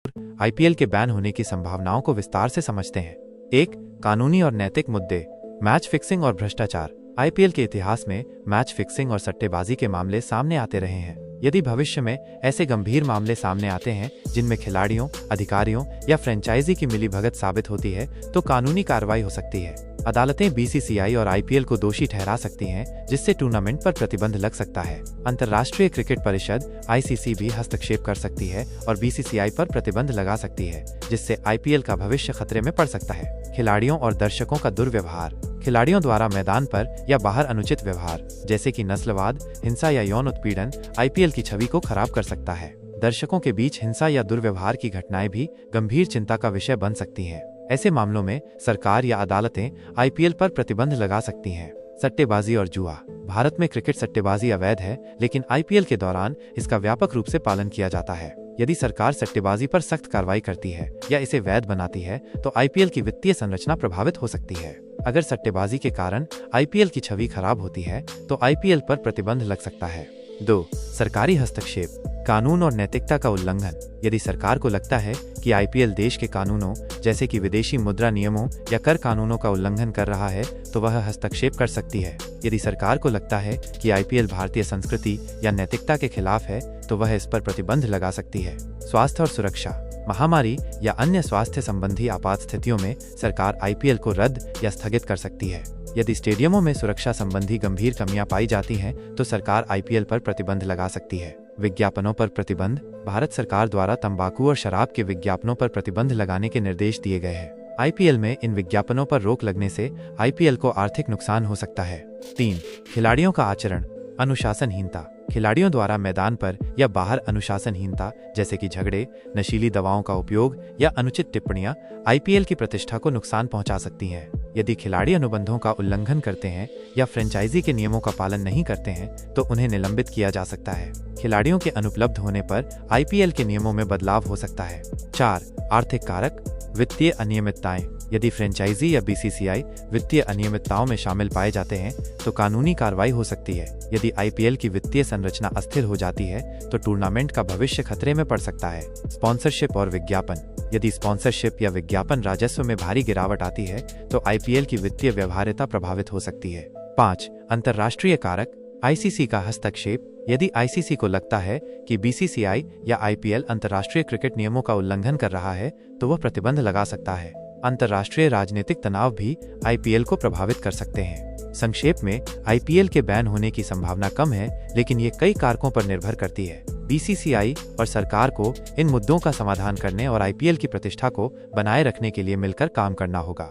IPL के ban होने की संभावनाओं को विस्तार से समझते हैं। 1. कानूनी और नैतिक मुद्दे। मैच फिक्सिंग और भ्रष्टाचार। आईपीएल के इतिहास में मैच फिक्सिंग और सट्टेबाजी के मामले सामने आते रहे हैं। यदि भविष्य में ऐसे गंभीर मामले सामने आते हैं जिनमें खिलाड़ियों, अधिकारियों या फ्रेंचाइजी की मिलीभगत साबित होती है तो कानूनी कार्रवाई हो सकती है। अदालतें बीसीसीआई और आईपीएल को दोषी ठहरा सकती हैं, जिससे टूर्नामेंट पर प्रतिबंध लग सकता है। अंतर्राष्ट्रीय क्रिकेट परिषद आईसीसी भी हस्तक्षेप कर सकती है और बीसीसीआई पर प्रतिबंध लगा सकती है, जिससे आईपीएल का भविष्य खतरे में पड़ सकता है। खिलाड़ियों और दर्शकों का दुर्व्यवहार। खिलाड़ियों द्वारा मैदान पर या बाहर अनुचित व्यवहार, जैसे कि नस्लवाद, हिंसा या यौन उत्पीड़न, आईपीएल की छवि को खराब कर सकता है। दर्शकों के बीच हिंसा या दुर्व्यवहार की घटनाएं भी गंभीर चिंता का विषय बन सकती हैं। ऐसे मामलों में सरकार या अदालतें आईपीएल पर प्रतिबंध लगा सकती हैं। सट्टेबाजी और जुआ। भारत में क्रिकेट सट्टेबाजी अवैध है, लेकिन आईपीएल के दौरान इसका व्यापक रूप से पालन किया जाता है। यदि सरकार सट्टेबाजी पर सख्त कार्रवाई करती है या इसे वैध बनाती है तो आईपीएल की वित्तीय संरचना प्रभावित हो सकती है। अगर सट्टेबाजी के कारण आईपीएल की छवि खराब होती है तो आईपीएल पर प्रतिबंध लग सकता है। 2. सरकारी हस्तक्षेप। कानून और नैतिकता का उल्लंघन। यदि सरकार को लगता है कि आईपीएल देश के कानूनों, जैसे कि विदेशी मुद्रा नियमों या कर कानूनों का उल्लंघन कर रहा है तो वह हस्तक्षेप कर सकती है। यदि सरकार को लगता है कि आईपीएल भारतीय संस्कृति या नैतिकता के खिलाफ है तो वह इस पर प्रतिबंध लगा सकती है। स्वास्थ्य और सुरक्षा। महामारी या अन्य स्वास्थ्य संबंधी आपात स्थितियों में सरकार आईपीएल को रद्द या स्थगित कर सकती है। यदि स्टेडियमों में सुरक्षा संबंधी गंभीर कमियां पाई जाती हैं तो सरकार आईपीएल पर प्रतिबंध लगा सकती है। विज्ञापनों पर प्रतिबंध। भारत सरकार द्वारा तंबाकू और शराब के विज्ञापनों पर प्रतिबंध लगाने के निर्देश दिए गए हैं। आईपीएल में इन विज्ञापनों पर रोक लगने से आईपीएल को आर्थिक नुकसान हो सकता है। 3. खिलाड़ियों का आचरण। अनुशासनहीनता। खिलाड़ियों द्वारा मैदान पर या बाहर अनुशासनहीनता, जैसे कि झगड़े, नशीली दवाओं का उपयोग या अनुचित टिप्पणियां आईपीएल की प्रतिष्ठा को नुकसान पहुंचा सकती हैं। यदि खिलाड़ी अनुबंधों का उल्लंघन करते हैं या फ्रेंचाइजी के नियमों का पालन नहीं करते हैं तो उन्हें निलंबित किया जा सकता है। खिलाड़ियों के अनुपलब्ध होने पर आईपीएल के नियमों में बदलाव हो सकता है। 4. आर्थिक कारक। वित्तीय अनियमितताएं। यदि फ्रेंचाइजी या बीसीसीआई वित्तीय अनियमितताओं में शामिल पाए जाते हैं तो कानूनी कार्रवाई हो सकती है। यदि आईपीएल की वित्तीय संरचना अस्थिर हो जाती है तो टूर्नामेंट का भविष्य खतरे में पड़ सकता है। स्पॉन्सरशिप और विज्ञापन। यदि स्पॉन्सरशिप या विज्ञापन राजस्व में भारी गिरावट आती है तो आईपीएल की वित्तीय व्यवहार्यता प्रभावित हो सकती है। 5. अंतर्राष्ट्रीय कारक। आईसीसी का हस्तक्षेप। यदि आईसीसी को लगता है कि बीसीसीआई या आईपीएल अंतर्राष्ट्रीय क्रिकेट नियमों का उल्लंघन कर रहा है तो वह प्रतिबंध लगा सकता है। अंतर्राष्ट्रीय राजनीतिक तनाव भी आईपीएल को प्रभावित कर सकते हैं। संक्षेप में, आईपीएल के बैन होने की संभावना कम है, लेकिन ये कई कारकों पर निर्भर करती है। बीसीसीआई और सरकार को इन मुद्दों का समाधान करने और आईपीएल की प्रतिष्ठा को बनाए रखने के लिए मिलकर काम करना होगा।